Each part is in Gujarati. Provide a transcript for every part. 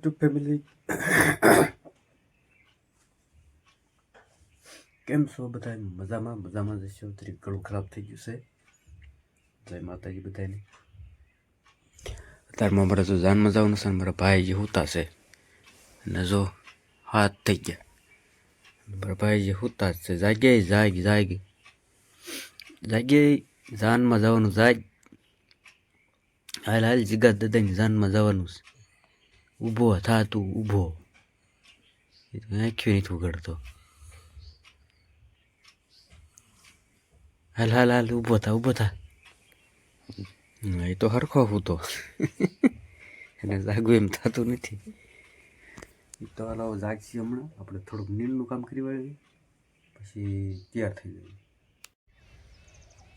YouTube ફેમિલી કેમ છો બધા? મજામાં જશો. તરીકે ગળું ખરાબ થઈ ગયું છે. જય માતાજી બધાને. અત્યારમાં મારે જો જાનમાં જવાનું છે. મારા ભાઈ જે હુતા છે અને જો હાથ થઈ ગયા. મારા ભાઈ જે હુતા છે જાગે જાનમાં જવાનું જાગ. હાલ જીગા દાદાની જાનમાં જવાનું છે. ઊભો થા તું ઊભો. આંખ્યું નથી ઉગાડતો. હાલ ઊભો થા. એ તો હરખો હતો. એને જાગવું એમ થતું નથી. તો હાલો જાગશી હમણાં. આપણે થોડુંક નીલનું કામ કરી વાળીએ પછી તૈયાર થઈ જાય.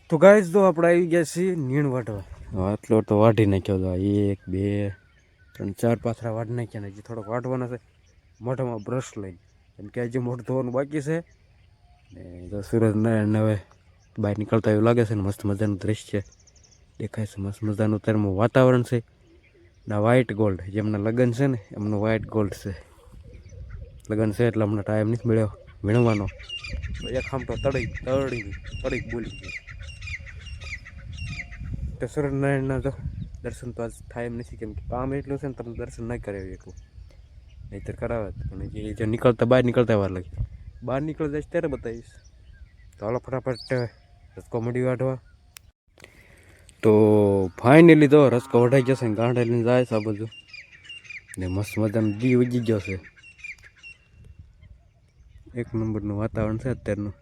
તો ગાઈસ તો આપણે આવી ગયા છીએ નીણ વાટવા. આટલો તો વાઢી નાખ્યો હતો. 1 2 3 4 પાથરા વાઢી નાખ્યા ને હજી થોડોક વાટવાના છે. મોઢામાં બ્રશ લઈને, કેમ કે હજી મોઢું ધોવાનું બાકી છે. ને જો સૂરજનારાયણ હવે બહાર નીકળતા એવું લાગે છે ને મસ્ત મજાનું દ્રશ્ય દેખાય છે. મસ્ત મજાનું અત્યારનું વાતાવરણ છે. ના વ્હાઇટ ગોલ્ડ જેમના લગ્ન છે ને એમનું વ્હાઇટ ગોલ્ડ છે. લગ્ન છે એટલે અમને ટાઈમ નથી મળ્યો વીણવાનો. એક આમ તો તડી બોલી ગઈ. તો સૂરજનારાયણના તો દર્શન તો આજ થાય એમ નથી, કેમ કે કામ એટલું છે ને તમને દર્શન નહીં કરાવી શકું. નહીંતર કરાવે પણ જે બહાર નીકળતા વાર લાગે. બહાર નીકળી જઈશ ત્યારે બતાવીશ. તો હાલો ફટાફટ રસકો મળી વાઢવા. તો ફાઇનલી તો રસકો વઢાઈ જશે ને ગાંઠ લઈને જાય છે આ બધું. ને મસ્ત મજાનું દી ઉગી ગયો છે. એક નંબરનું વાતાવરણ છે અત્યારનું.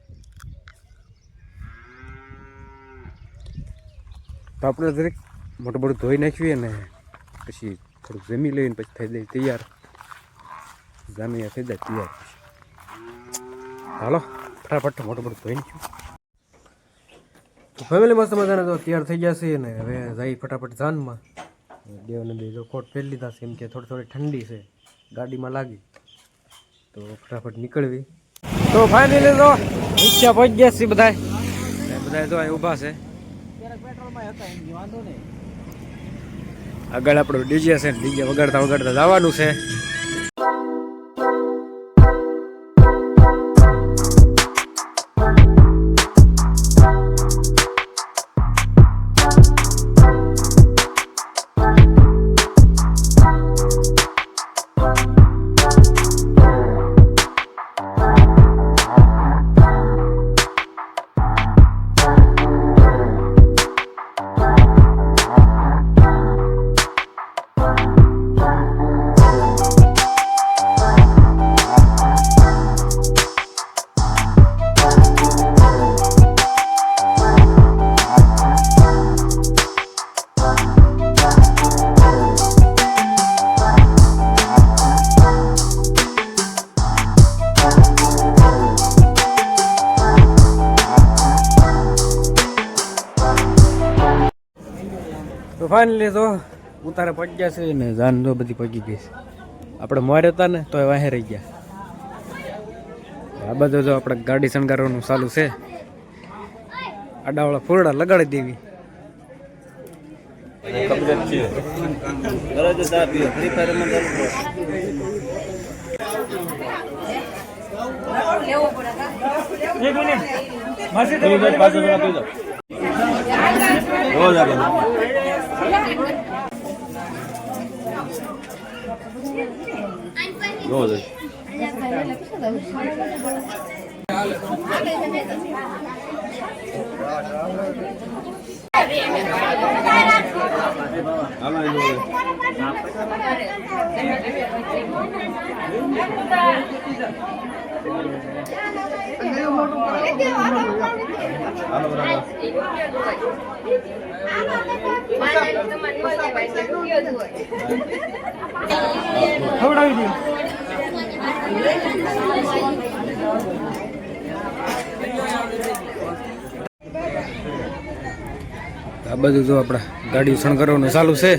તો આપણે દરેક મોટું બધું ધોઈ નાખીએ ને પછી થોડુંક જમી લઈને પછી થઈ જાય તૈયાર. જામિયા થઈ જાય તૈયાર પછી. હાલો ફટાફટ મોટું બધું ધોઈ નાખ્યું. તો ફેમિલી મસ્ત મજાના તો તૈયાર થઈ ગયા છે ને હવે જઈ ફટાફટ જાનમાં. દેવને બે જો કોટ પહેરી લીધા છે, કેમ કે થોડી ઠંડી છે ગાડીમાં લાગી. તો ફટાફટ નીકળવી. તો ફાઇનલી તો રિક્ષા પહોંચી ગયા છે બધા તો અહીં ઊભા છે. આગળ આપણું ડીજે છે. ડીજે વગાડતા જવાનું છે. તો ફાઇનલી તો ઉતારે પહોંચી ગયા છે ને જાન તો બધી પહોંચી ગઈ છે. આપણે મોરે હતા ને તો વાહે રહી ગયા. આ બધું જો આપણે ગાડી શણગારવાનું ચાલુ છે. આડાવાળા ફૂરડા લગાડી દેવી. આ બધું જો આપણે ગાડી શણગારવાનું ચાલુ છે.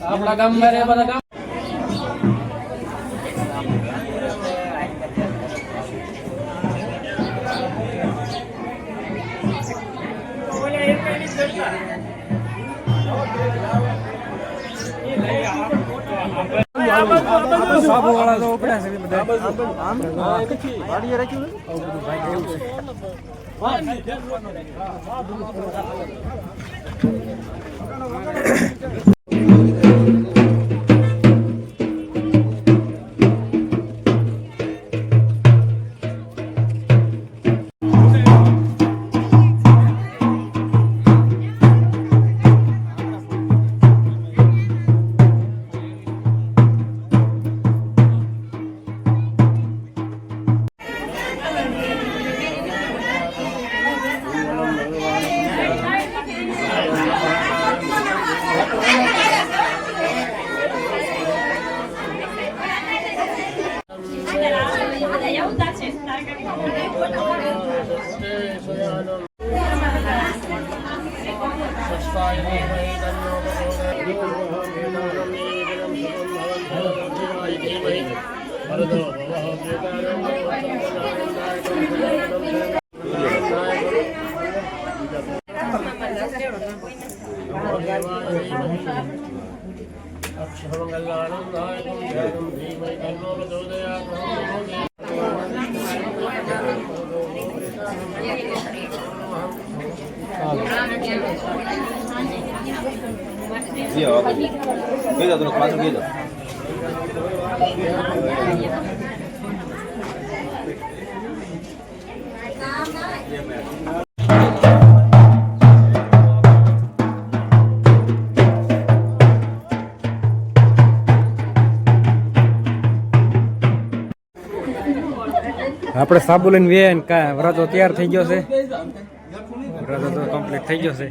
આપણા ગામમાં રે બધા ગામ સાબુ વાળા તો ઉપડ્યા છે બધા. વાડીએ રાખ્યું ને? આવું બધું ભાઈ એવું છે. આપણે સાબુ લઈને વેન કા વરાતો તૈયાર થઈ ગયો છે. વરાતો તો કમ્પ્લીટ થઈ ગયો છે.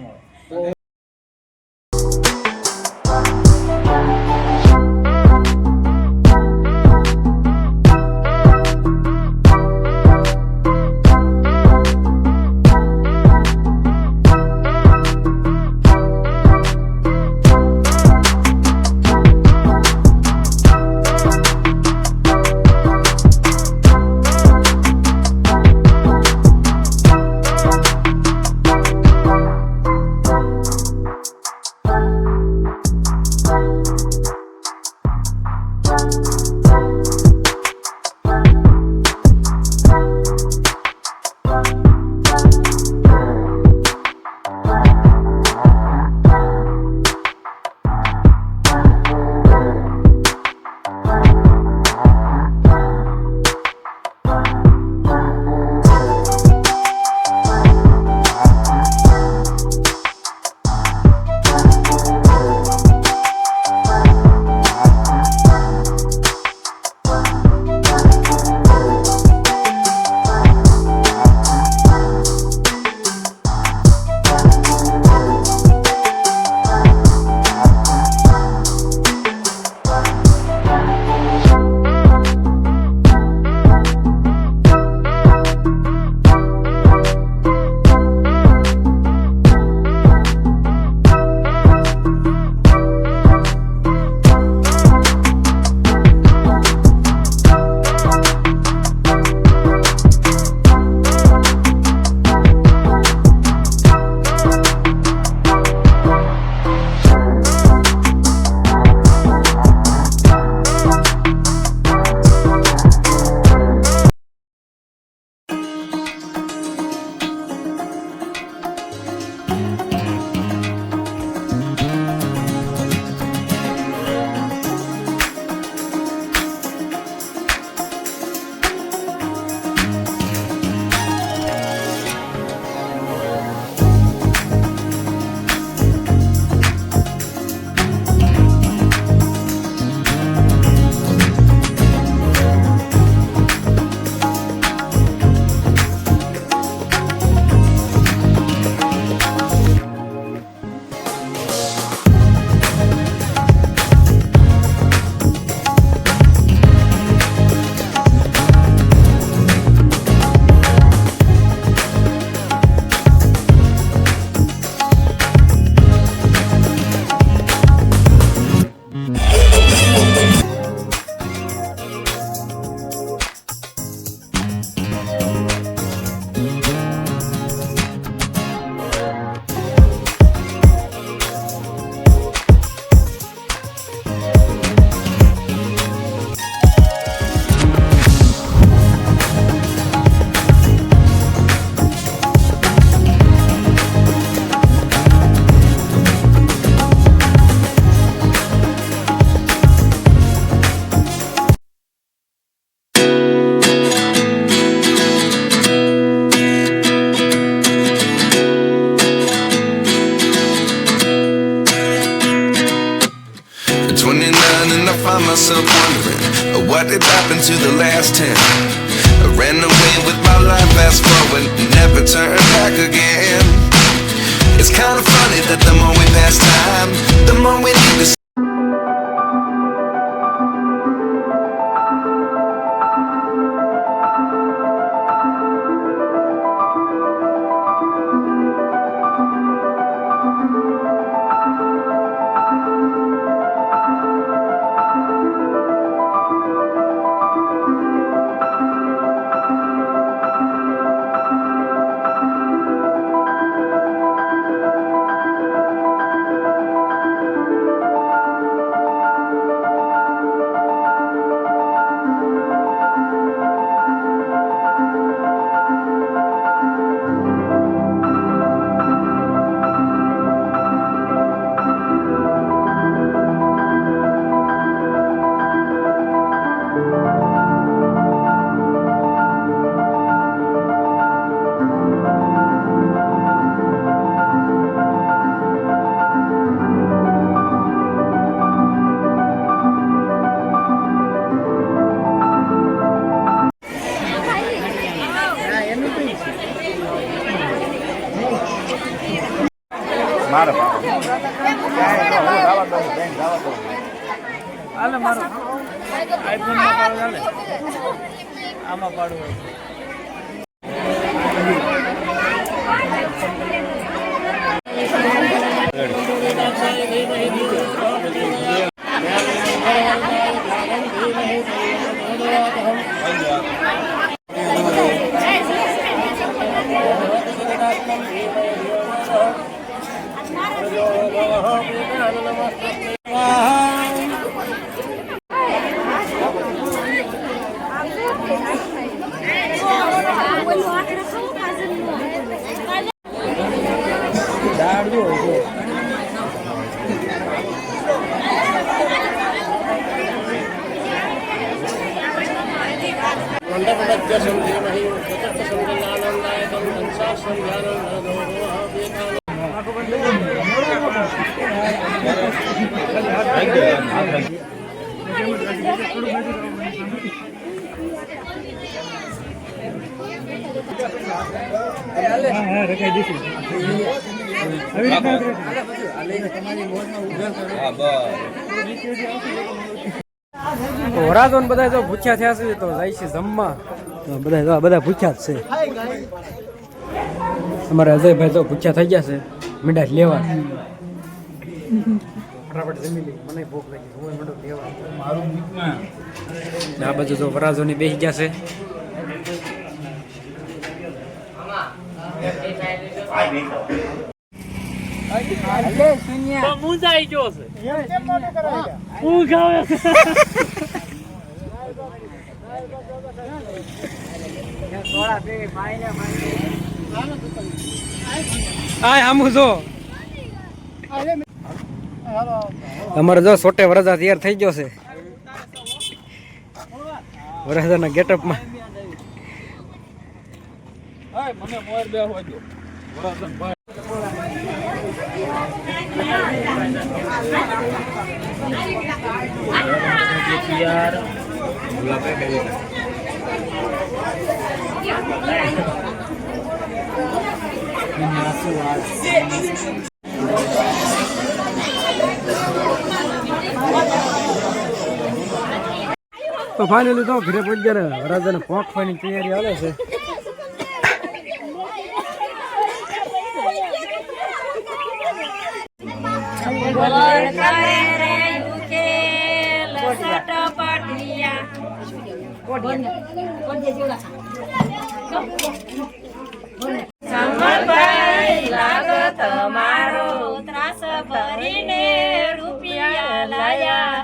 વરાજો ને બધા જો ભૂખ્યા થયા છે તો જાય છે જમવા. બધા ભૂખ્યા જ છે. અમારે અજયભાઈ તો ભૂખ્યા થઈ ગયા છે, મીંડા લેવા. ફટાફટ જમી લઈ, મને ભૂખ લાગી, હું મીંડો લેવા. આ બાજુ જો વરાજો ની બેસી ગયા છે. અમારે જો સોટે વરસાદ તૈયાર થઈ ગયો છે. વરસાદના ગેટઅપમાં તો ફાઇનલી તો ઘરે પહોંચી ગયા. વરસાદને પોંખવાની તૈયારી હાલે છે. તમારો ત્રાસ ભરીને રૂપિયા લાયા.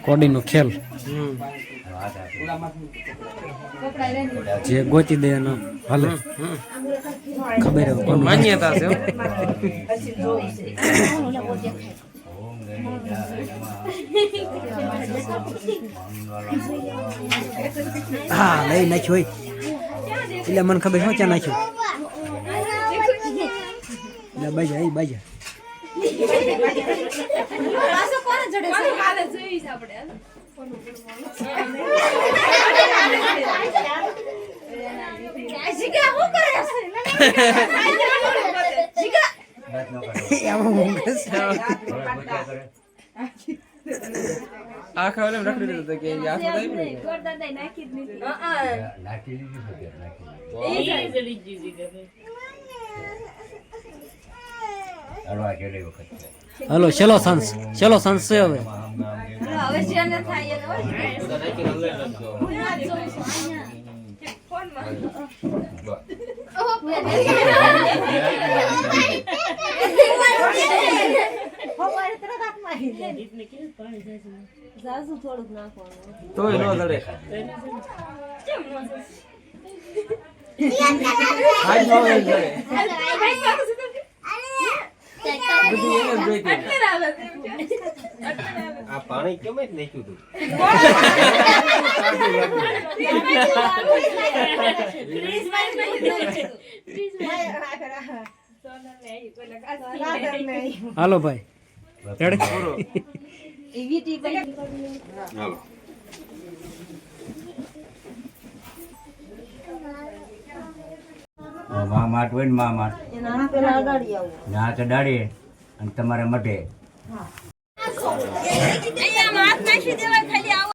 કોડીનો ખેલ જે ગોતી દે એનો હાલે. ખબર માન્યતા છે. હા લઈ નાખ્યો હોય એટલે મને ખબર શું ક્યાં નાખ્યું. બાજા બાજા આખા રખડી દીધું કે હલો ચલો સાંસ છે હવે. જાજુ થોડુંક નાખવાનું તોય નો જડે આજ નો જડે બધી એને જ જોઈતી આ પાણી કેમ જ નાખ્યું તું હાલો ભાઈ રેડી હાલો માં માટ હોય ને માં માટ એના પેલા અડાડી આવું ના તો ડાળીએ અને તમારે મઢે અહીંયા હાથ નાખી દેવા ખાલી આવો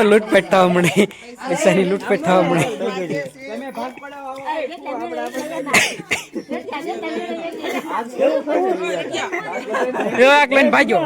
લૂંટપેટ થવા મળે પૈસાની લૂંટપેટ થવા મળે લઈને ભાગ્યો